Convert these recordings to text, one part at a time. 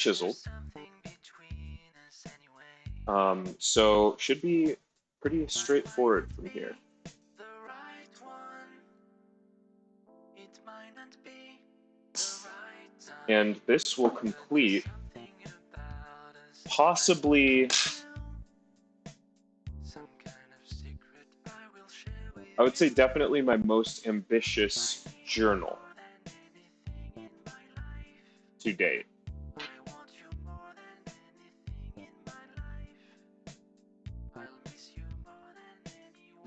chiseled. So should be pretty straightforward from here. And this will complete possibly, I would say definitely my most ambitious journal to date.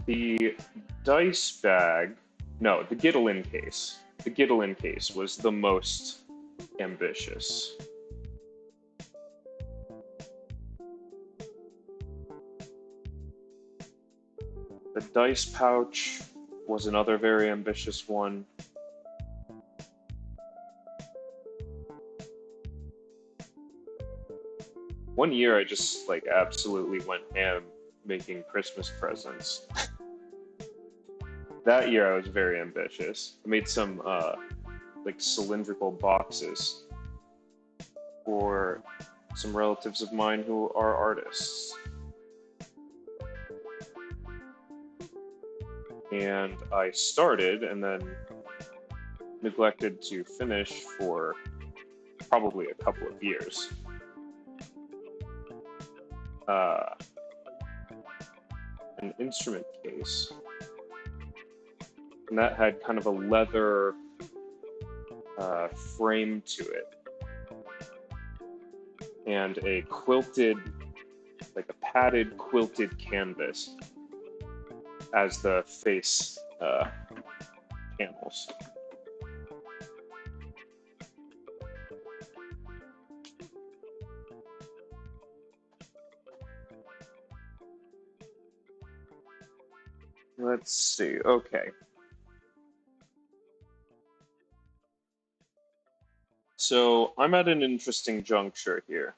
The dice bag, no, the Gitlin case. The Gitlin case was the most ambitious. The dice pouch was another very ambitious one. One year I just like absolutely went ham making Christmas presents. That year I was very ambitious. I made some like cylindrical boxes for some relatives of mine who are artists. And I started and then neglected to finish for probably a couple of years. An instrument case, and that had kind of a leather frame to it, and a quilted, like a padded quilted canvas as the face panels. Let's see, okay. So I'm at an interesting juncture here.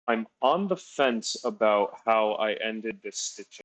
I'm on the fence about how I ended this stitching.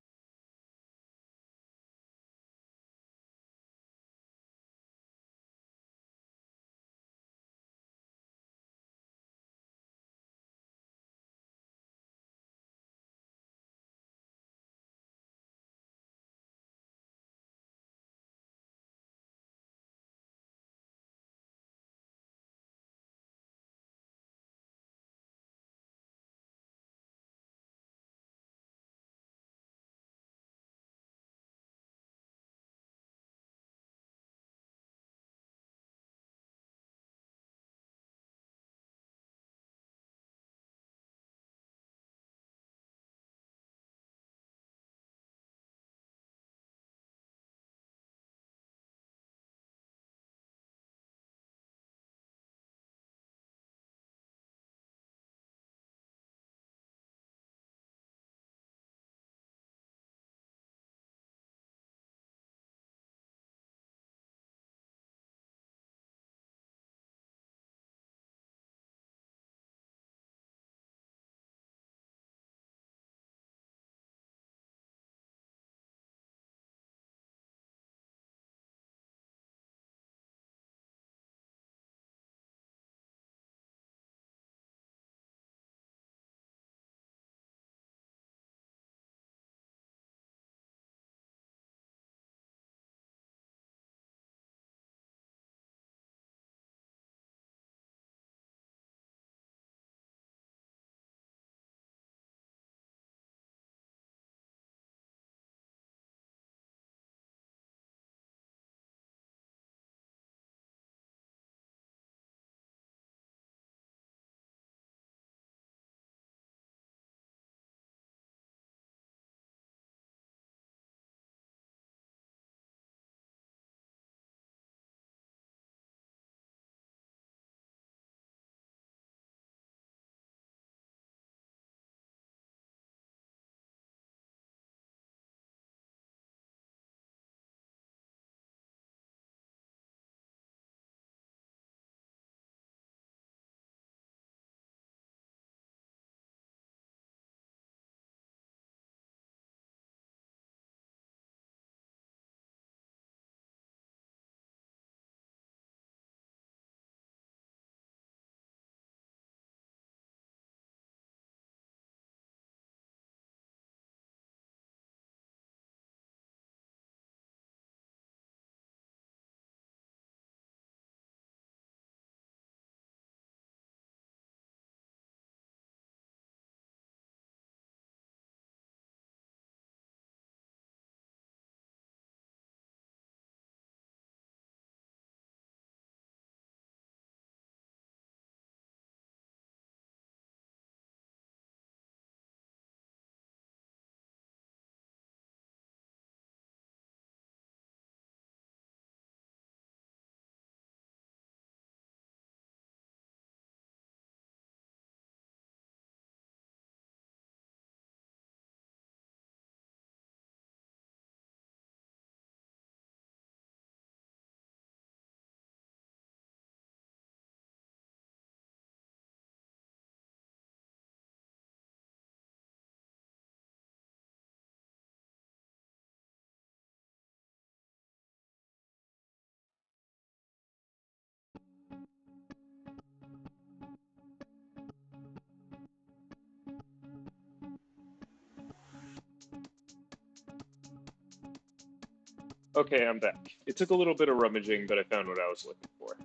Okay, I'm back. It took a little bit of rummaging, but I found what I was looking for.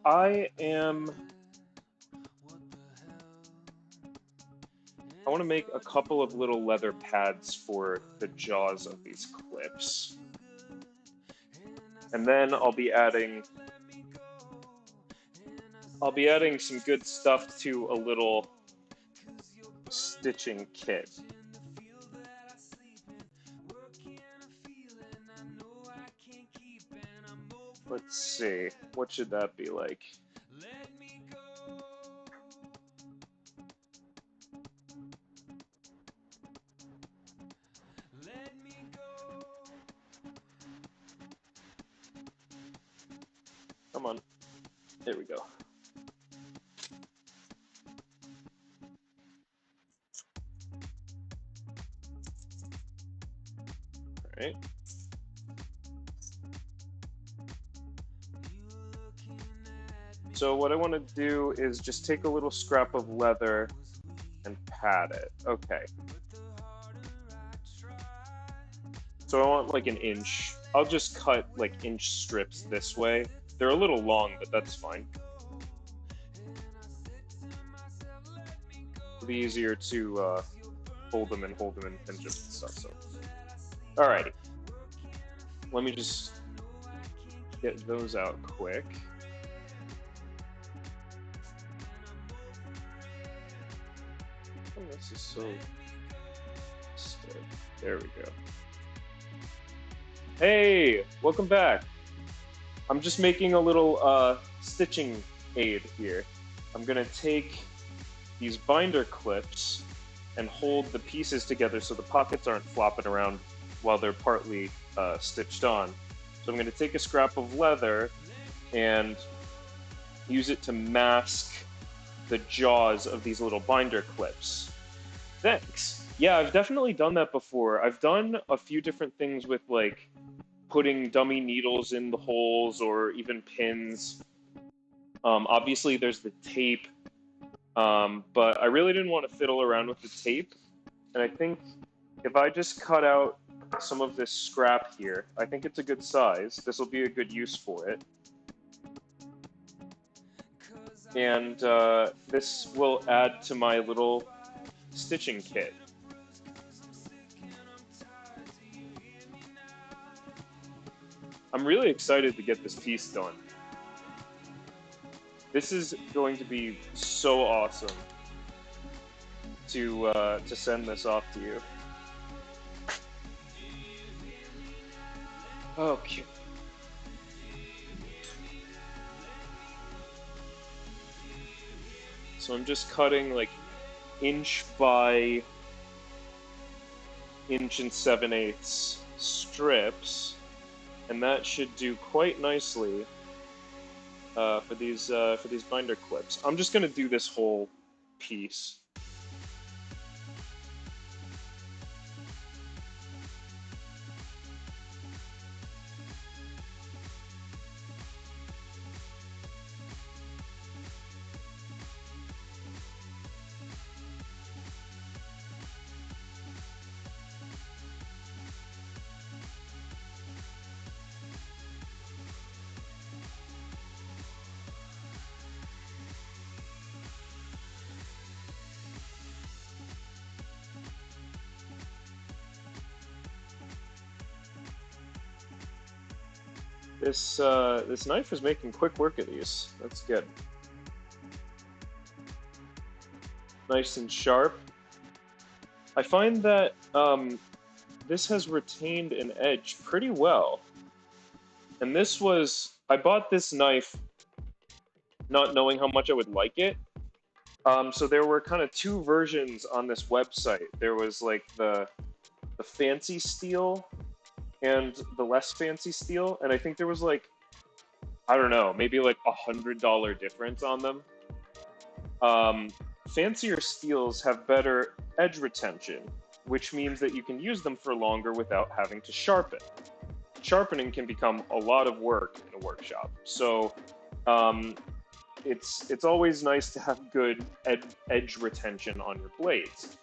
I am. I want to make a couple of little leather pads for the jaws of these clips. And then I'll be adding some good stuff to a little stitching kit. Let's see, what should that be like? Come on, there we go. All right. So what I want to do is just take a little scrap of leather and pad it. Okay. So I want like an inch. I'll just cut like inch strips this way. They're a little long, but that's fine. It'll be easier to fold them and hold them and pinch them and stuff. So, alrighty. Let me just get those out quick. Oh, this is so stiff. There we go. Hey, welcome back. I'm just making a little stitching aid here. I'm gonna take these binder clips and hold the pieces together so the pockets aren't flopping around while they're partly stitched on. So I'm gonna take a scrap of leather and use it to mask the jaws of these little binder clips. Thanks. Yeah, I've definitely done that before. I've done a few different things with like putting dummy needles in the holes or even pins. Obviously, there's the tape, but I really didn't want to fiddle around with the tape. And I think if I just cut out some of this scrap here, I think it's a good size. This will be a good use for it. And this will add to my little stitching kit. I'm really excited to get this piece done. This is going to be so awesome to send this off to you. Okay. So I'm just cutting like inch by inch and 7/8 strips, and that should do quite nicely for these binder clips. I'm just gonna do this whole piece. This knife is making quick work of these. That's good. Nice and sharp. I find that this has retained an edge pretty well. And I bought this knife not knowing how much I would like it. So there were kind of two versions on this website. There was like the fancy steel and the less fancy steel, and I think there was like, I don't know, maybe like $100 difference on them. Fancier steels have better edge retention, which means that you can use them for longer without having to sharpen. Sharpening can become a lot of work in a workshop, so it's always nice to have good edge retention on your blades.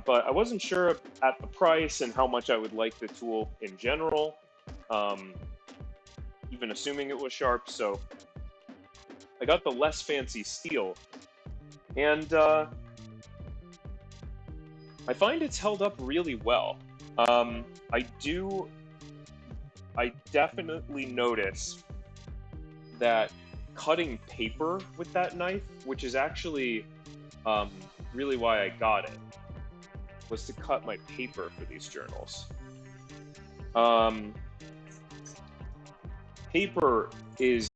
but I wasn't sure at the price and how much I would like the tool in general, um, even assuming it was sharp. So I got the less fancy steel, and I find it's held up really well. Um, I do, I definitely notice that cutting paper with that knife, which is actually um, really why I got it, was to cut my paper for these journals. Um, Paper is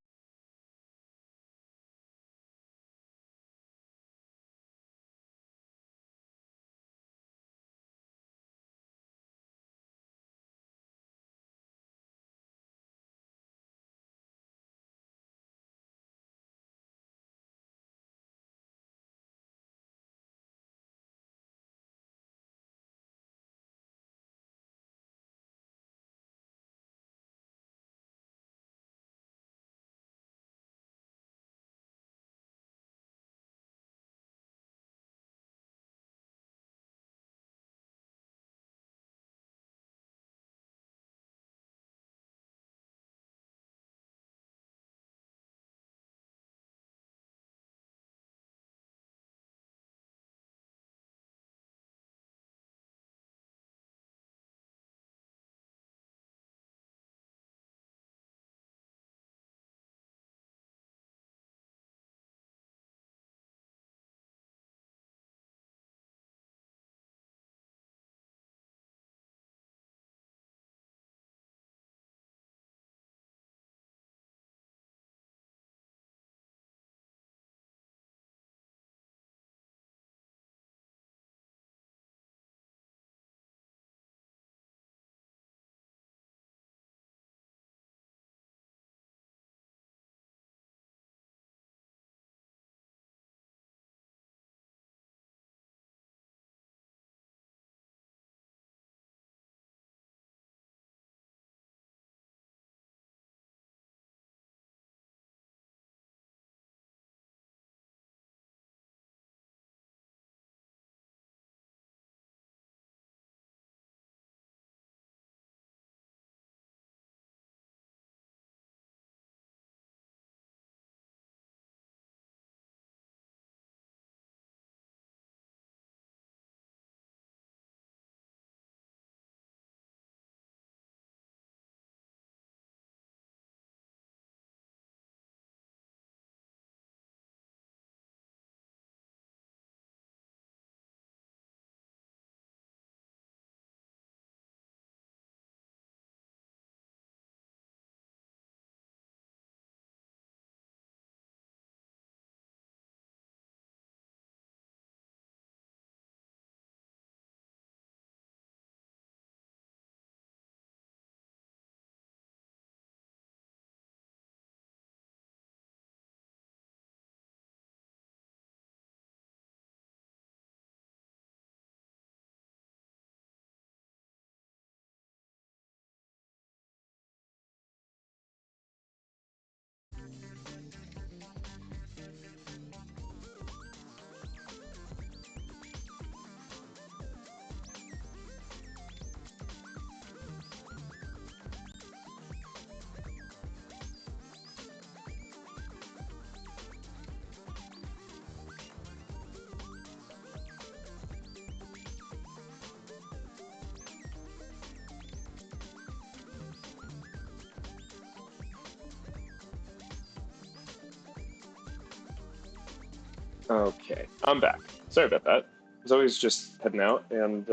okay. I'm back. Sorry about that. I was always just heading out, and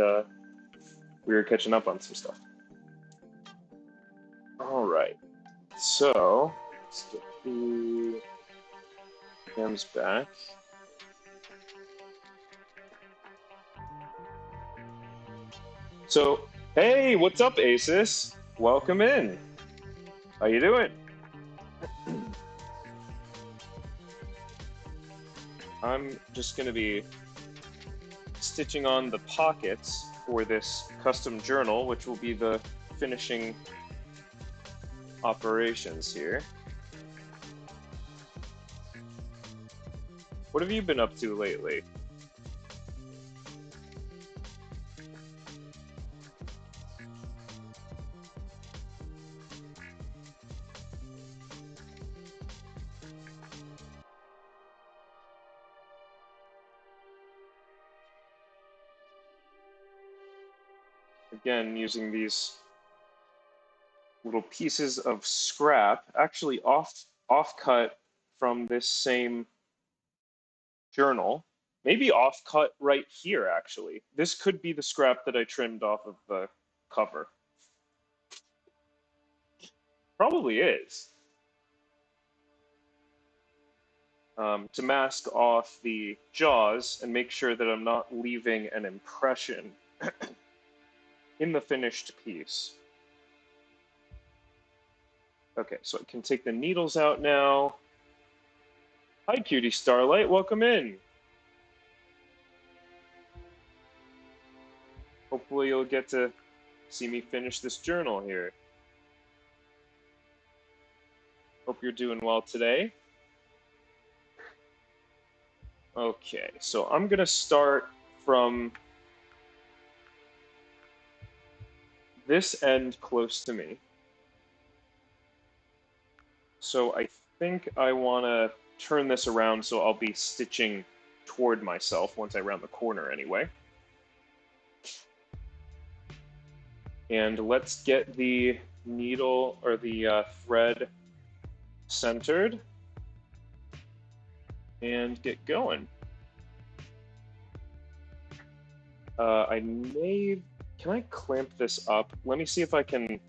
we were catching up on some stuff. All right. So let's get the cams back. So, hey, what's up, Asus? Welcome in. How you doing? I'm just gonna be stitching on the pockets for this custom journal, which will be the finishing operations here. What have you been up to lately? Again, using these little pieces of scrap, actually off-cut from this same journal. Maybe off-cut right here, actually. This could be the scrap that I trimmed off of the cover. Probably is. To mask off the jaws and make sure that I'm not leaving an impression in the finished piece. Okay, so I can take the needles out now. Hi, Cutie Starlight, welcome in. Hopefully you'll get to see me finish this journal here. Hope you're doing well today. Okay, so I'm gonna start from this end close to me. So I think I wanna turn this around so I'll be stitching toward myself once I round the corner anyway. And let's get the needle or the thread centered and get going. Can I clamp this up? Let me see if I can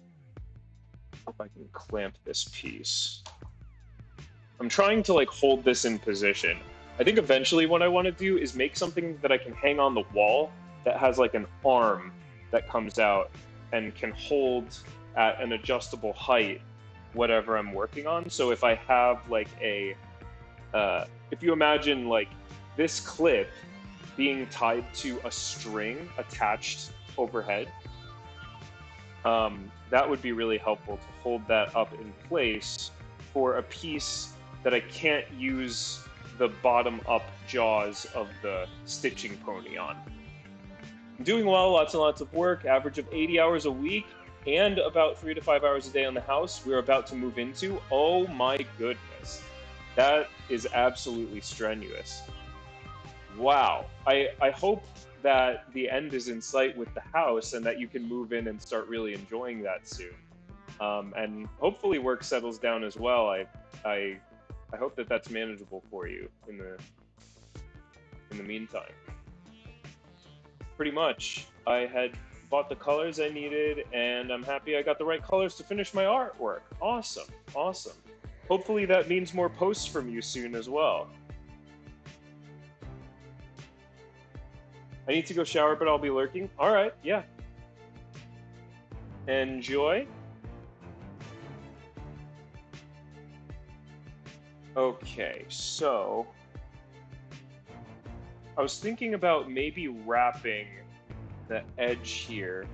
clamp this piece. I'm trying to like hold this in position. I think eventually what I want to do is make something that I can hang on the wall that has like an arm that comes out and can hold at an adjustable height whatever I'm working on. So if I have like if you imagine like this clip being tied to a string attached overhead, that would be really helpful to hold that up in place for a piece that I can't use the bottom up jaws of the stitching pony on. I'm doing well, lots and lots of work, average of 80 hours a week, and about 3 to 5 hours a day on the house we're about to move into. Oh my goodness. That is absolutely strenuous. Wow. I hope that the end is in sight with the house and that you can move in and start really enjoying that soon. And hopefully work settles down as well. I hope that that's manageable for you in the meantime. Pretty much. I had bought the colors I needed, and I'm happy I got the right colors to finish my artwork. Awesome, awesome. Hopefully that means more posts from you soon as well. I need to go shower, but I'll be lurking. All right, yeah. Enjoy. Okay, so I was thinking about maybe wrapping the edge here.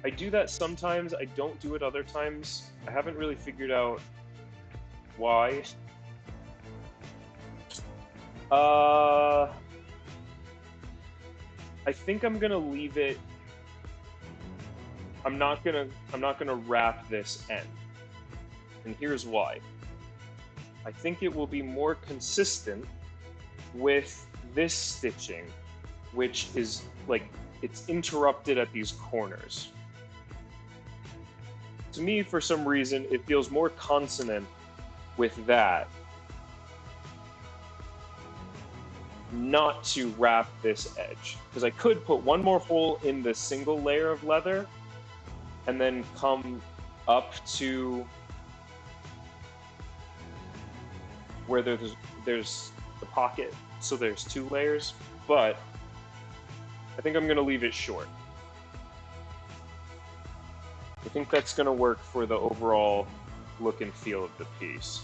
I do that sometimes, I don't do it other times. I haven't really figured out why. I think I'm gonna leave it. I'm not gonna wrap this end. And here's why. I think it will be more consistent with this stitching, which is like, it's interrupted at these corners. To me, for some reason, it feels more consonant with that, not to wrap this edge. Because I could put one more hole in the single layer of leather and then come up to where there's the pocket, so there's 2 layers, but I think I'm gonna leave it short. I think that's gonna work for the overall look and feel of the piece.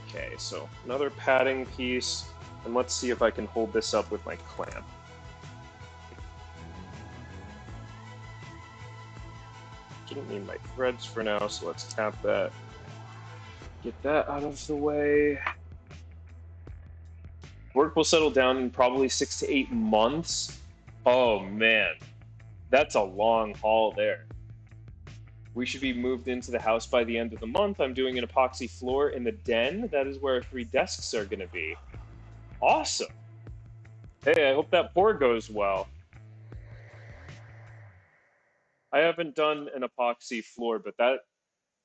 Okay, so another padding piece, and let's see if I can hold this up with my clamp. Didn't need my threads for now, so let's tap that. Get that out of the way. Work will settle down in probably 6 to 8 months. Oh man, that's a long haul there. We should be moved into the house by the end of the month. I'm doing an epoxy floor in the den. That is where our 3 desks are gonna be. Awesome. Hey, I hope that pour goes well. I haven't done an epoxy floor, but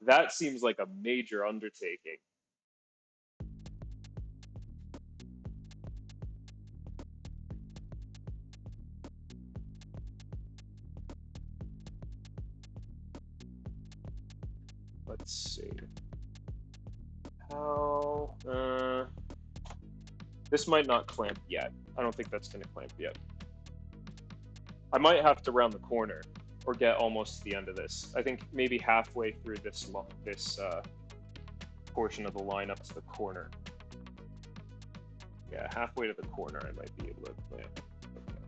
that seems like a major undertaking. Let's see. How? This might not clamp yet. I don't think that's going to clamp yet. I might have to round the corner or get almost to the end of this. I think maybe halfway through this portion of the line up to the corner. Yeah, halfway to the corner, I might be able to clamp. Okay.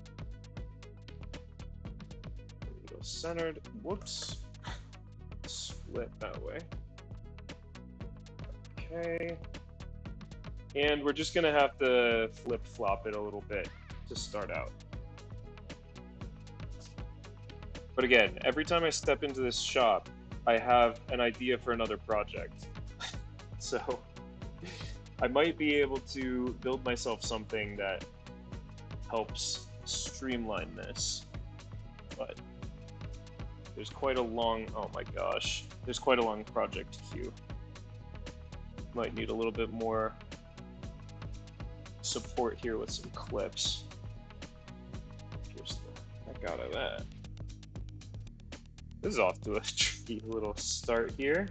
Go centered. Whoops. Split that way. Okay. And we're just gonna have to flip-flop it a little bit to start out. But again, every time I step into this shop, I have an idea for another project. So I might be able to build myself something that helps streamline this. But there's quite a long, oh my gosh, there's quite a long project queue. Might need a little bit more support here with some clips. Here's the heck out of that. This is off to a tricky little start here.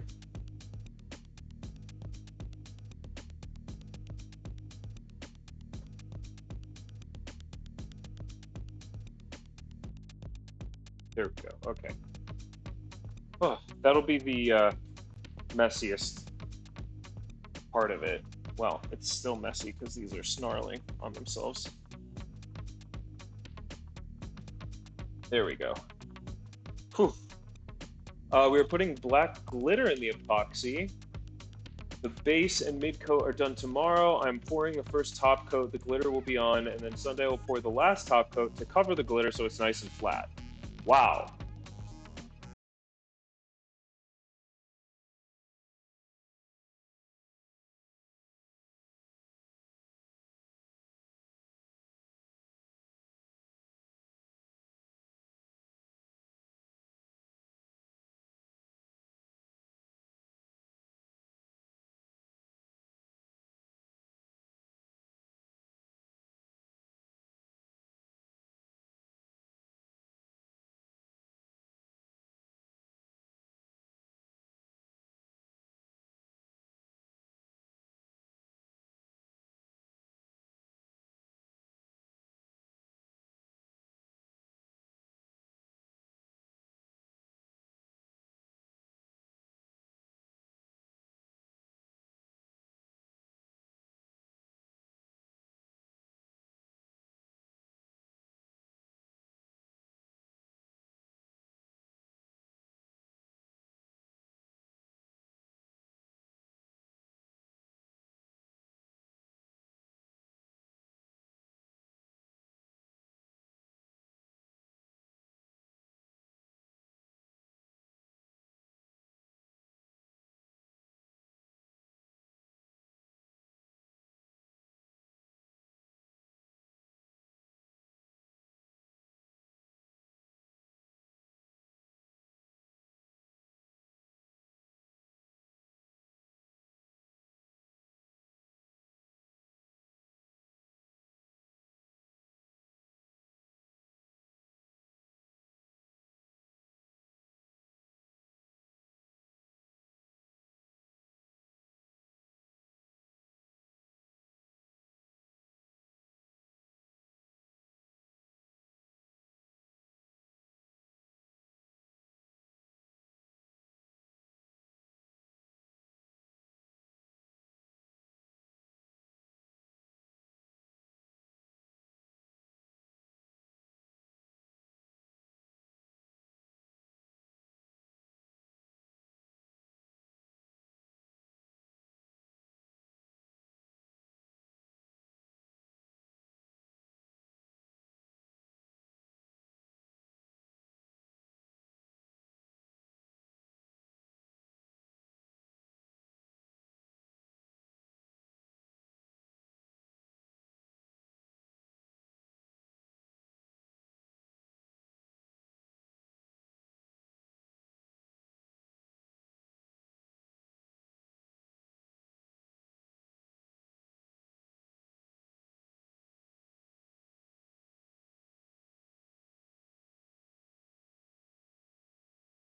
There we go. Okay. Oh, that'll be the messiest part of it. Well, it's still messy because these are snarling on themselves. There we go. Whew. We are putting black glitter in the epoxy. The base and mid coat are done tomorrow. I'm pouring the first top coat. The glitter will be on, and then Sunday I'll pour the last top coat to cover the glitter so it's nice and flat. Wow.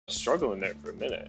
struggling there for a minute.